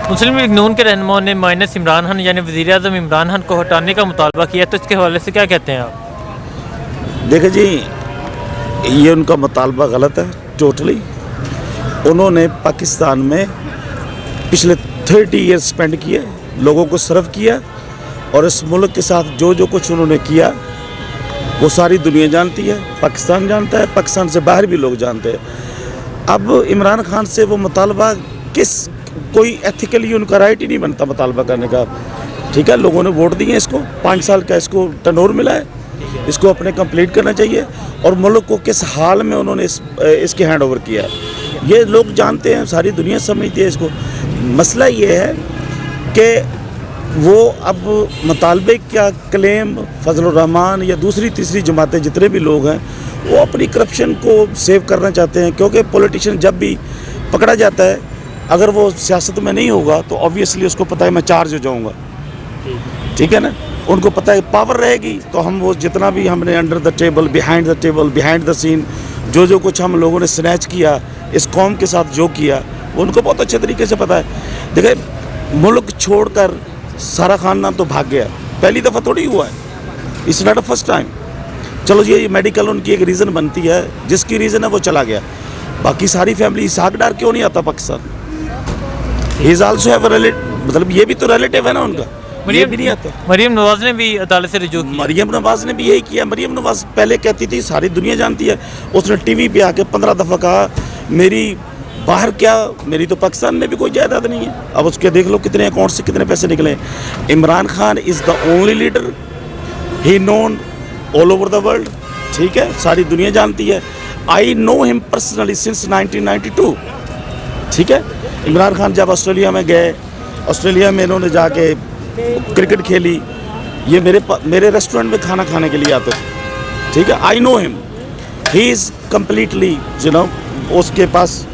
मुस्लिम league नून के रहनुमाओं ने minus Imran Khan यानी वज़ीर-ए-आज़म इमरान खान को हटाने का मुतालबा किया, तो इसके हवाले से क्या कहते हैं आप? देखिए जी, ये उनका मुतालबा गलत है टोटली। उन्होंने पाकिस्तान में पिछले 30 ईयर्स स्पेंड किए, लोगों को सर्व किया, और इस मुल्क के साथ जो जो कुछ उन्होंने किया वो सारी दुनिया जानती है, पाकिस्तान जानता है, पाकिस्तान से बाहर भी लोग जानते हैं। अब इमरान खान से वो मुतालबा कोई एथिकली उनका राइट ही नहीं बनता मुतालबा करने का। ठीक है, लोगों ने वोट दिए, इसको 5 साल का इसको टर्नओवर मिला है, इसको अपने कंप्लीट करना चाहिए। और मुल्क को किस हाल में उन्होंने इसके हैंड ओवर किया है ये लोग जानते हैं, सारी दुनिया समझती है इसको। मसला ये है कि वो अब मुतालबे का क्लेम फजल रहमान या दूसरी तीसरी जमातें जितने भी लोग हैं वो अपनी करप्शन को सेव करना चाहते हैं, क्योंकि पॉलिटिशियन जब भी पकड़ा जाता है, अगर वो सियासत में नहीं होगा तो ऑब्वियसली उसको पता है मैं चार्ज हो जाऊंगा। ठीक है ना, उनको पता है पावर रहेगी तो हम वो जितना भी हमने under the table, behind the scene जो कुछ हम लोगों ने स्नैच किया, इस कौम के साथ जो किया, उनको बहुत अच्छे तरीके से पता है। देखिए, मुल्क छोड़कर सारा खानदान तो भाग गया, पहली दफ़ा थोड़ी हुआ है, it's not the first time. चलो ये मेडिकल उनकी एक रीज़न बनती है, जिसकी रीज़न है वो चला गया, बाकी सारी फैमिली इसहाक डार क्यों नहीं आता Pakistan? He is also have मतलब ये भी तो रिलेटिव है ना उनका, ये भी नहीं आता। मरीम नवाज ने भी अदालत से रुजू किया। मरीम नवाज ने भी यही किया। मरीम नवाज पहले कहती थी, सारी दुनिया जानती है, उसने टीवी पे आके 15 दफ़ा कहा मेरी बाहर क्या, मेरी तो पाकिस्तान में भी कोई जायदाद नहीं है। अब उसके देख लो कितने अकाउंट से कितने पैसे निकले। Imran Khan is the only leader, he known all over the world. ठीक है, सारी दुनिया जानती है। I know him personally since 1992। ठीक है, इमरान खान जब ऑस्ट्रेलिया में गए, ऑस्ट्रेलिया में इन्होंने जाके क्रिकेट खेली, ये मेरे रेस्टोरेंट में खाना खाने के लिए आते थे। ठीक है, I know him, he is completely उसके पास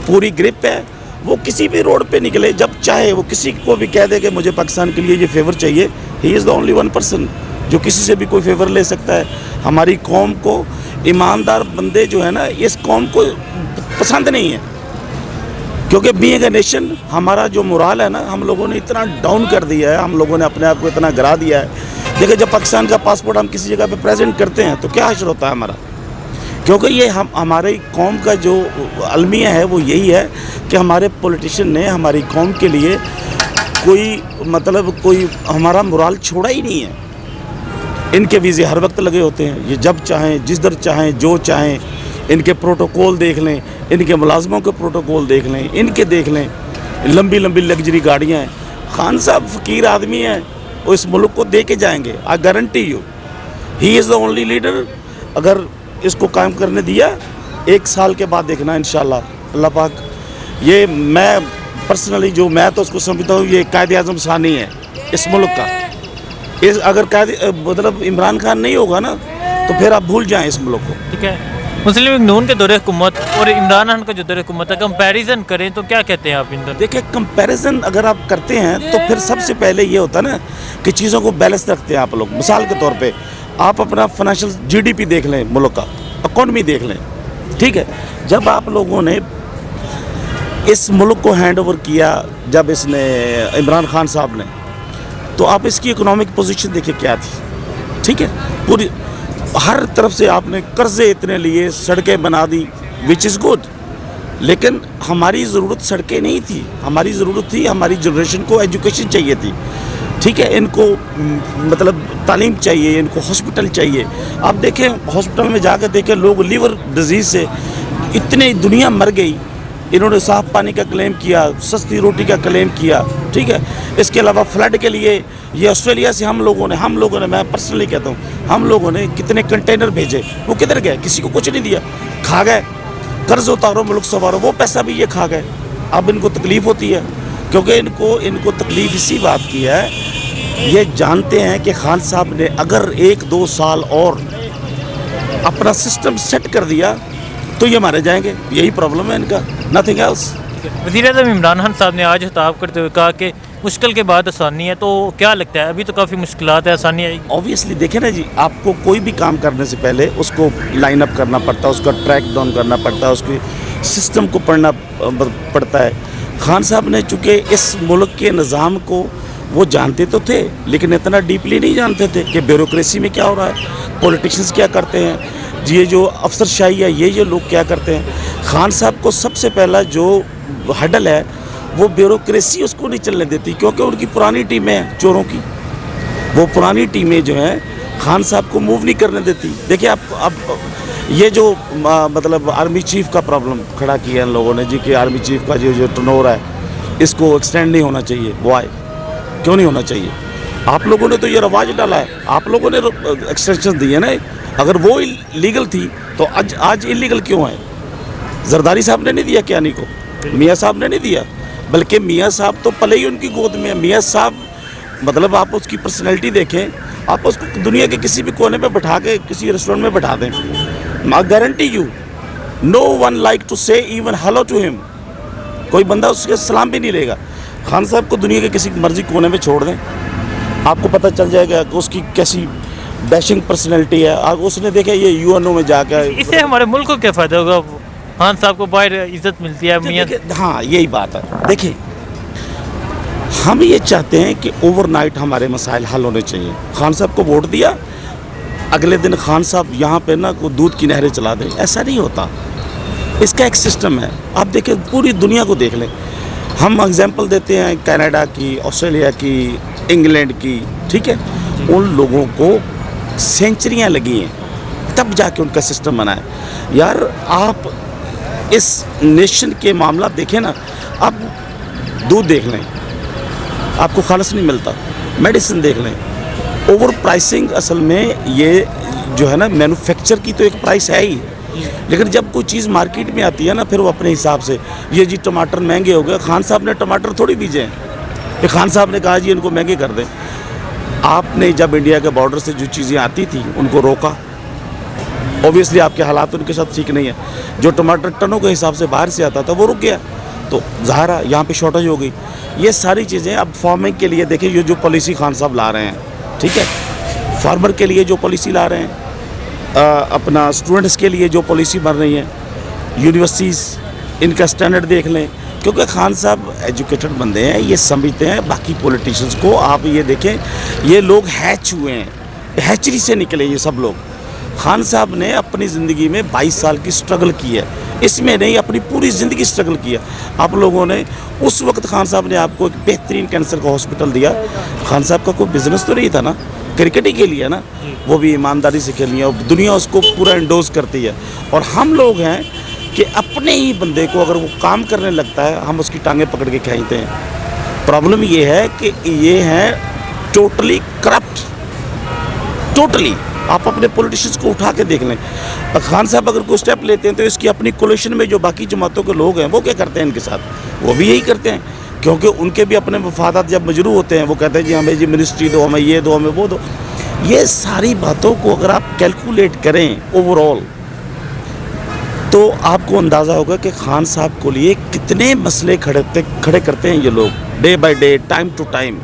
पूरी ग्रिप है। वो किसी भी रोड पे निकले, जब चाहे वो किसी को भी कह दे कि मुझे पाकिस्तान के लिए ये फेवर चाहिए, he is the only one person जो किसी से भी कोई फेवर ले सकता है। हमारी कौम को ईमानदार बंदे जो है ना, इस कौम को पसंद नहीं है, क्योंकि बीइंग अ नेशन हमारा जो मोराल है ना, हम लोगों ने इतना डाउन कर दिया है, हम लोगों ने अपने आप को इतना गिरा दिया है। देखिए, जब पाकिस्तान का पासपोर्ट हम किसी जगह पे प्रेजेंट करते हैं तो क्या हश्र होता है हमारा, क्योंकि ये हमारी कौम का जो अलमिया है वो यही है कि हमारे पॉलिटिशियन ने हमारी कौम के लिए कोई हमारा मोराल छोड़ा ही नहीं है। इनके वीज़े हर वक्त लगे होते हैं, ये जब चाहें, जिस दर चाहें, जो चाहें। इनके प्रोटोकॉल देख लें, इनके मुलाजमों के प्रोटोकॉल देख लें, इनके देख लें, लंबी लंबी लग्जरी गाड़ियाँ हैं। खान साहब फ़कीर आदमी हैं, वो इस मुल्क को दे के जाएंगे, आई guarantee you. He is the only leader. अगर इसको कायम करने दिया, 1 साल के बाद देखना इंशाल्लाह अल्लाह पाक। ये मैं पर्सनली मैं तो उसको समझता हूँ, ये कायद-ए-आज़म सानी है इस मुल्क का। अगर इमरान खान नहीं होगा ना, तो फिर आप भूल जाएं इस मुल्क को। ठीक है, मुस्लिम लीग नून के दौरे हुकूमत और इमरान खान का जो दौरे हुकूमत है, कंपैरिजन करें तो क्या कहते हैं आप इन दोनों? देखिए, कंपैरिजन अगर आप करते हैं तो फिर सबसे पहले ये होता है ना कि चीज़ों को बैलेंस रखते हैं आप लोग। मिसाल के तौर पे आप अपना फाइनेंशियल जीडीपी देख लें, मुल्क का इकॉनमी देख लें। ठीक है, जब आप लोगों ने इस मुल्क को हैंड ओवर किया, जब इसने इमरान खान साहब ने, तो आप इसकी इकोनॉमिक पोजीशन देखिए क्या थी। ठीक है, पूरी हर तरफ से आपने कर्जे इतने लिए, सड़कें बना दी, विच इज़ गुड, लेकिन हमारी ज़रूरत सड़कें नहीं थी, हमारी ज़रूरत थी, हमारी जनरेशन को एजुकेशन चाहिए थी। ठीक है, इनको तालीम चाहिए, इनको हॉस्पिटल चाहिए। आप देखें, हॉस्पिटल में जाकर देखें, लोग लीवर डिजीज़ से इतनी दुनिया मर गई। इन्होंने साफ़ पानी का क्लेम किया, सस्ती रोटी का क्लेम किया। ठीक है, इसके अलावा फ्लड के लिए ये ऑस्ट्रेलिया से हम लोगों ने मैं पर्सनली कहता हूँ, हम लोगों ने कितने कंटेनर भेजे, वो किधर गए? किसी को कुछ नहीं दिया, खा गए। कर्ज उतारो, मुल्क संवारो, वो पैसा भी ये खा गए। अब इनको तकलीफ़ होती है, क्योंकि इनको तकलीफ़ इसी बात की है, ये जानते हैं कि खान साहब ने अगर 1-2 साल और अपना सिस्टम सेट कर दिया तो ये मारे जाएंगे। यही प्रॉब्लम है इनका, नथिंग एल्स। वज़ीर-ए-आज़म इमरान खान साहब ने आज खिताब करते हुए कहा कि मुश्किल के बाद आसानी है, तो क्या लगता है अभी तो काफ़ी मुश्किलात है, आसानी आएगी? ऑब्वियसली देखें ना जी, आपको कोई भी काम करने से पहले उसको लाइन अप करना पड़ता है, उसका ट्रैक डाउन करना पड़ता है, उसके सिस्टम को पढ़ना पड़ता है। खान साहब ने चूँकि इस मुल्क के निज़ाम को वो जानते तो थे, लेकिन इतना डीपली नहीं जानते थे कि ब्यूरोक्रेसी में क्या हो रहा है, पॉलिटिशियंस क्या करते हैं, ये जो अफसरशाही है, ये जो लोग क्या करते हैं। खान साहब को सबसे पहला जो हडल है वो ब्यूरोक्रेसी उसको नहीं चलने देती, क्योंकि उनकी पुरानी टीमें हैं चोरों की, वो पुरानी टीमें जो हैं खान साहब को मूव नहीं करने देती। देखिए आप अब ये जो मतलब आर्मी चीफ का प्रॉब्लम खड़ा किया इन लोगों ने जी कि आर्मी चीफ का जो टर्नओवर है इसको एक्सटेंड नहीं होना चाहिए। वाई, क्यों नहीं होना चाहिए? आप लोगों ने तो ये रवाज डाला है, आप लोगों ने एक्सटेंशन दी है ना। अगर वो लीगल थी तो आज इलीगल क्यों है? जरदारी साहब ने नहीं दिया क्यानी को, मियाँ साहब ने नहीं दिया, बल्कि मियाँ साहब तो पले ही उनकी गोद में है। मियाँ साहब मतलब आप उसकी पर्सनैलिटी देखें, आप उसको दुनिया के किसी भी कोने पे बैठा के किसी रेस्टोरेंट में बैठा दें, I guarantee you no one like to say even hello to him. कोई बंदा उसके सलाम भी नहीं लेगा। खान साहब को दुनिया के किसी मर्जी कोने में छोड़ दें, आपको पता चल जाएगा कि उसकी कैसी डैशिंग पर्सनैलिटी है। आप उसने देखे ये यूएनओ में जाकर, इससे हमारे मुल्क को क्या फ़ायदा होगा? खान साहब को बाहर इज्जत मिलती है मियाँ। हाँ यही बात है। देखिए हम ये चाहते हैं कि ओवरनाइट हमारे मसाइल हल होने चाहिए। खान साहब को वोट दिया, अगले दिन खान साहब यहाँ पे ना को दूध की नहरें चला दें, ऐसा नहीं होता। इसका एक सिस्टम है। आप देखें पूरी दुनिया को देख लें, हम एग्जांपल देते हैं कनाडा की, ऑस्ट्रेलिया की, इंग्लैंड की, ठीक है। उन लोगों को सेंचुरियाँ लगी हैं तब जाके उनका सिस्टम बना है। यार आप इस नेशन के मामला देखें ना, आप दूध देख लें आपको खालस नहीं मिलता, मेडिसिन देख लें, ओवर प्राइसिंग असल में ये जो है ना मैन्युफैक्चर की तो एक प्राइस है ही, लेकिन जब कोई चीज़ मार्केट में आती है ना फिर वो अपने हिसाब से, ये जी टमाटर महंगे हो गए, खान साहब ने टमाटर थोड़ी बीजे हैं, ये खान साहब ने कहा जी इनको महंगे कर दें। आपने जब इंडिया के बॉर्डर से जो चीज़ें आती थी उनको रोका, ऑब्वियसली आपके हालात उनके साथ ठीक नहीं है। जो टमाटर टनों के हिसाब से बाहर से आता था वो रुक गया, तो ज़ाहिर यहाँ पे शॉर्टेज हो गई। ये सारी चीज़ें अब फार्मिंग के लिए देखिए, ये जो पॉलिसी खान साहब ला रहे हैं, ठीक है, फार्मर के लिए जो पॉलिसी ला रहे हैं, अपना स्टूडेंट्स के लिए जो पॉलिसी बन रही है, यूनिवर्सिटीज़ इनका स्टैंडर्ड देख लें, क्योंकि खान साहब एजुकेटेड बंदे हैं, ये समझते हैं बाकी पॉलिटिशियंस को। आप ये देखें, ये लोग हैच हुए हैं, हैचरी से निकले ये सब लोग। खान साहब ने अपनी ज़िंदगी में 22 साल की स्ट्रगल की है, इसमें नहीं अपनी पूरी ज़िंदगी स्ट्रगल किया। आप लोगों ने उस वक्त खान साहब ने आपको एक बेहतरीन कैंसर का हॉस्पिटल दिया। खान साहब का कोई बिज़नेस तो नहीं था ना, क्रिकेट ही के लिए ना, वो भी ईमानदारी से खेली है और दुनिया उसको पूरा इंडोज करती है। और हम लोग हैं कि अपने ही बंदे को अगर वो काम करने लगता है हम उसकी टांगें पकड़ के खींचते हैं। प्रॉब्लम ये है कि ये हैं टोटली करप्ट, टोटली। आप अपने पॉलिटिशियंस को उठा के देख लें। खान साहब अगर कोई स्टेप लेते हैं तो इसकी अपनी कोलिशन में जो बाकी जमातों के लोग हैं वो क्या करते हैं इनके साथ, वो भी यही करते हैं, क्योंकि उनके भी अपने मफादात जब मजरू होते हैं वो कहते हैं जी हमें जी मिनिस्ट्री दो, हमें ये दो, हमें वो दो। ये सारी बातों को अगर आप कैलकुलेट करें ओवरऑल तो आपको अंदाज़ा होगा कि खान साहब को लिए कितने मसले खड़े करते हैं ये लोग day by day, time to time,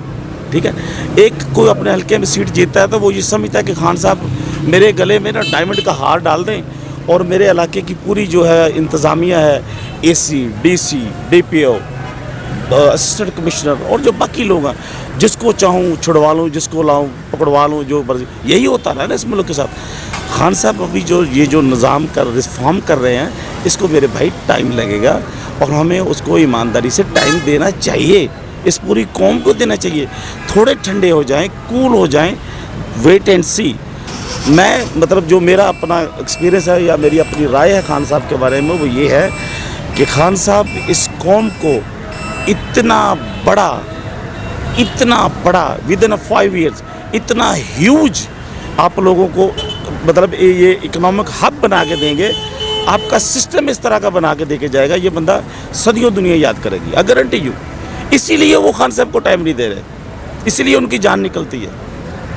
ठीक है। एक कोई अपने हल्के में सीट जीतता है तो वो ये समझता है कि खान साहब मेरे गले में ना डायमंड का हार डाल दें और मेरे इलाके की पूरी जो है इंतज़ामिया है, AC, DC, DPO, assistant commissioner और जो बाकी लोग हैं, जिसको चाहूँ छुड़वा लूँ, जिसको लाऊँ पकड़वा लूँ, जो यही होता है ना इस मुल्क के साथ। खान साहब अभी जो ये जो निज़ाम कर रिफॉर्म कर रहे हैं, इसको मेरे भाई टाइम लगेगा और हमें उसको ईमानदारी से टाइम देना चाहिए, इस पूरी कौम को देना चाहिए। थोड़े ठंडे हो जाएं, कूल हो जाएं, वेट एंड सी। मैं मतलब जो मेरा अपना एक्सपीरियंस है या मेरी अपनी राय है खान साहब के बारे में वो ये है कि खान साहब इस कौम को इतना बड़ा विद इन 5 ईयर्स इतना ह्यूज आप लोगों को मतलब ये इकोनॉमिक हब बना के देंगे, आपका सिस्टम इस तरह का बना के देके जाएगा, ये बंदा सदियों दुनिया याद करेगी, आई गारंटी यू। इसीलिए वो खान साहब को टाइम नहीं दे रहे, इसीलिए उनकी जान निकलती है,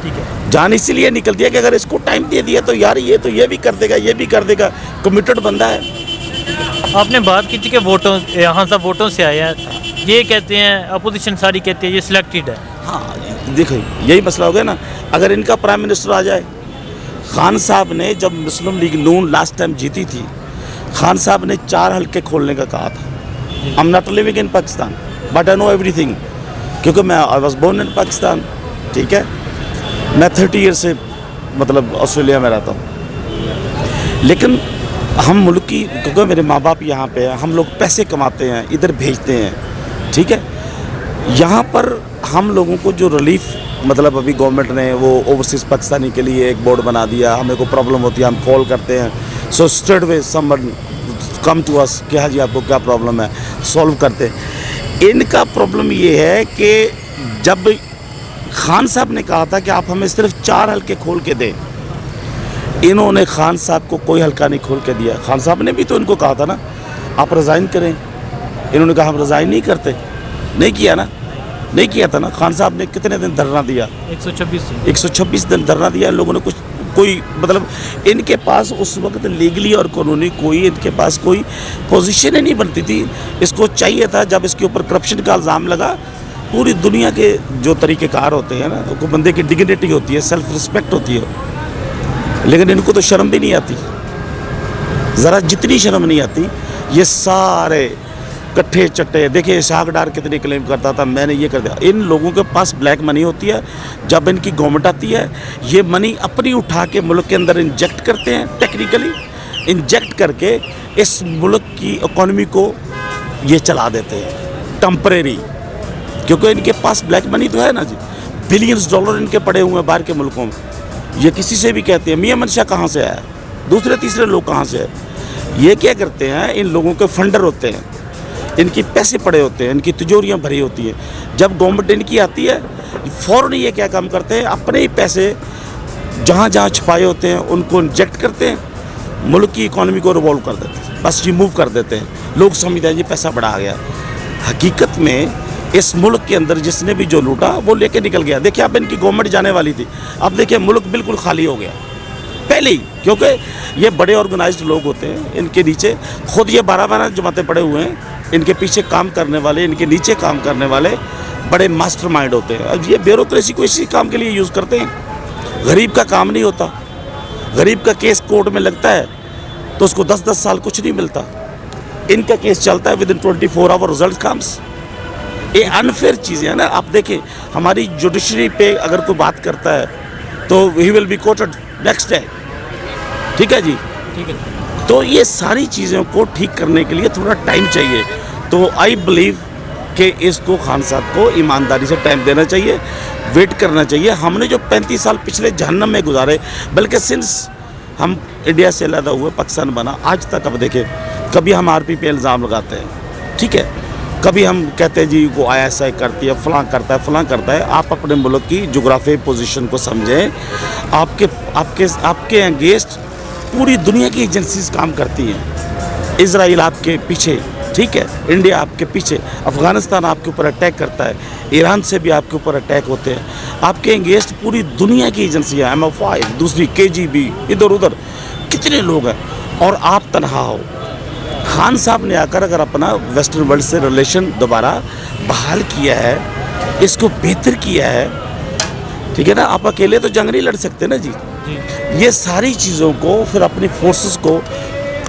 ठीक है। जान इसीलिए निकलती है कि अगर इसको टाइम दे दिया तो यार ये तो ये भी कर देगा, ये भी कर देगा, कमिटेड बंदा है। आपने बात की थी कि वोटों, यहाँ सब वोटों से आया है, ये कहते हैं अपोजिशन सारी कहती है ये सिलेक्टेड है। हाँ देखो यही मसला हो गया ना, अगर इनका प्राइम मिनिस्टर आ जाए। खान साहब ने जब मुस्लिम लीग नून लास्ट टाइम जीती थी, खान साहब ने 4 हलके खोलने का कहा था, I am not living in Pakistan but I know everything, क्योंकि मैं I was born in Pakistan. ठीक है, मैं 30 ईयर से मतलब ऑस्ट्रेलिया में रहता हूँ, लेकिन हम मुल्क की, क्योंकि मेरे माँ बाप यहाँ पे हैं, हम लोग पैसे कमाते हैं, इधर भेजते हैं। ठीक है, यहाँ पर हम लोगों को जो रिलीफ मतलब अभी गवर्नमेंट ने वो ओवरसीज़ पाकिस्तानी के लिए एक बोर्ड बना दिया, हमें को प्रॉब्लम होती है हम कॉल करते हैं, so straight way someone come to us कि हाँ जी आपको क्या प्रॉब्लम है, सॉल्व करते हैं। इनका प्रॉब्लम ये है कि जब खान साहब ने कहा था कि आप हमें सिर्फ 4 हल्के खोल के दें, इन्होंने खान साहब को कोई हल्का नहीं खोल के दिया। खान साहब ने भी तो इनको कहा था ना आप रिज़ाइन करें, इन्होंने कहा हम रिज़ाइन नहीं करते, नहीं किया ना, नहीं किया था ना। खान साहब ने कितने दिन धरना दिया? 126 दिन धरना दिया। इन लोगों ने कुछ कोई मतलब इनके पास उस वक्त लीगली और कानूनी कोई इनके पास कोई पोजीशन ही नहीं बनती थी। इसको चाहिए था, जब इसके ऊपर करप्शन का इल्ज़ाम लगा, पूरी दुनिया के जो तरीक़ेकार होते हैं ना, वो बंदे की डिग्निटी होती है, सेल्फ रिस्पेक्ट होती है, लेकिन इनको तो शर्म भी नहीं आती, ज़रा जितनी शर्म नहीं आती। ये सारे कट्ठे चट्टे देखिए, इशाक डार कितनी क्लेम करता था मैंने ये कर दिया। इन लोगों के पास ब्लैक मनी होती है, जब इनकी गवर्नमेंट आती है ये मनी अपनी उठा के मुल्क के अंदर इंजेक्ट करते हैं, टेक्निकली इंजेक्ट करके इस मुल्क की इकॉनमी को ये चला देते हैं टेम्परेरी, क्योंकि इनके पास ब्लैक मनी तो है ना जी, बिलियंस डॉलर इनके पड़े हुए हैं बाहर के मुल्कों में। ये किसी से भी कहते हैं मियां मनशा कहाँ से आया, दूसरे तीसरे लोग कहाँ से है। ये क्या करते हैं, इन लोगों के फंडर होते हैं, इनकी पैसे पड़े होते हैं, इनकी तिजोरियाँ भरी होती हैं। जब गवर्नमेंट इनकी आती है फ़ौरन ये क्या काम करते हैं, अपने ही पैसे जहाँ जहाँ छुपाए होते हैं उनको इंजेक्ट करते हैं, मुल्क की इकॉनमी को रिवॉल्व कर देते हैं, बस रिमूव कर देते हैं। लोग समझते हैं ये पैसा बढ़ा आ गया, हकीकत में इस मुल्क के अंदर जिसने भी जो लूटा वो लेके निकल गया। देखिए अब इनकी गवर्नमेंट जाने वाली थी, अब देखिए मुल्क बिल्कुल खाली हो गया पहले ही, क्योंकि ये बड़े ऑर्गेनाइज्ड लोग होते हैं, इनके नीचे खुद ये 12 जमातें पड़े हुए हैं, इनके पीछे काम करने वाले, इनके नीचे काम करने वाले बड़े मास्टरमाइंड होते हैं। अब ये ब्यूरोक्रेसी को इसी काम के लिए यूज़ करते हैं। गरीब का काम नहीं होता, गरीब का केस कोर्ट में लगता है तो उसको 10-10 साल कुछ नहीं मिलता, इनका केस चलता है विदिन 24 आवर रिजल्ट कम्स। ये अनफेयर चीज़ें हैं ना। आप देखें हमारी जुडिशरी पे अगर कोई बात करता है तो he will be coated next day. ठीक है जी, ठीक है। तो ये सारी चीज़ों को ठीक करने के लिए थोड़ा टाइम चाहिए। तो आई बिलीव कि इसको खान साहब को ईमानदारी से टाइम देना चाहिए, वेट करना चाहिए। हमने जो 35 साल पिछले जहन्नम में गुजारे, बल्कि सिंस हम इंडिया से अलग हुए पाकिस्तान बना आज तक, अब देखें कभी हम आरपी पे इल्ज़ाम लगाते हैं, ठीक है, कभी हम कहते हैं जी वो ISI करती है, फलां करता है, फलां करता है। आप अपने मुल्क की जोग्राफी पोजीशन को समझें। आपके अगेंस्ट पूरी दुनिया की एजेंसीज काम करती हैं। इजराइल आपके पीछे, ठीक है, इंडिया आपके पीछे, अफ़गानिस्तान आपके ऊपर अटैक करता है, ईरान से भी आपके ऊपर अटैक होते हैं। आपके अगेंस्ट पूरी दुनिया की एजेंसियाँ, MI5, दूसरी KGB, इधर उधर कितने लोग हैं, और आप तनहा हो। खान साहब ने आकर अगर अपना वेस्टर्न वर्ल्ड से रिलेशन दोबारा बहाल किया है, इसको बेहतर किया है, ठीक है ना। आप अकेले तो जंग नहीं लड़ सकते ना जी। ये सारी चीज़ों को फिर अपनी फोर्सेस को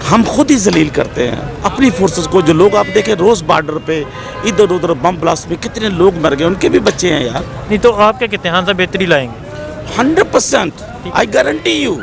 हम खुद ही जलील करते हैं, अपनी फोर्सेस को। जो लोग आप देखें रोज़ बॉर्डर पे इधर उधर बम ब्लास्ट में कितने लोग मर गए, उनके भी बच्चे हैं यार। नहीं तो आप क्या कहते हैं, हाँ साहब बेहतरी लाएंगे? 100% आई गारंटी यू।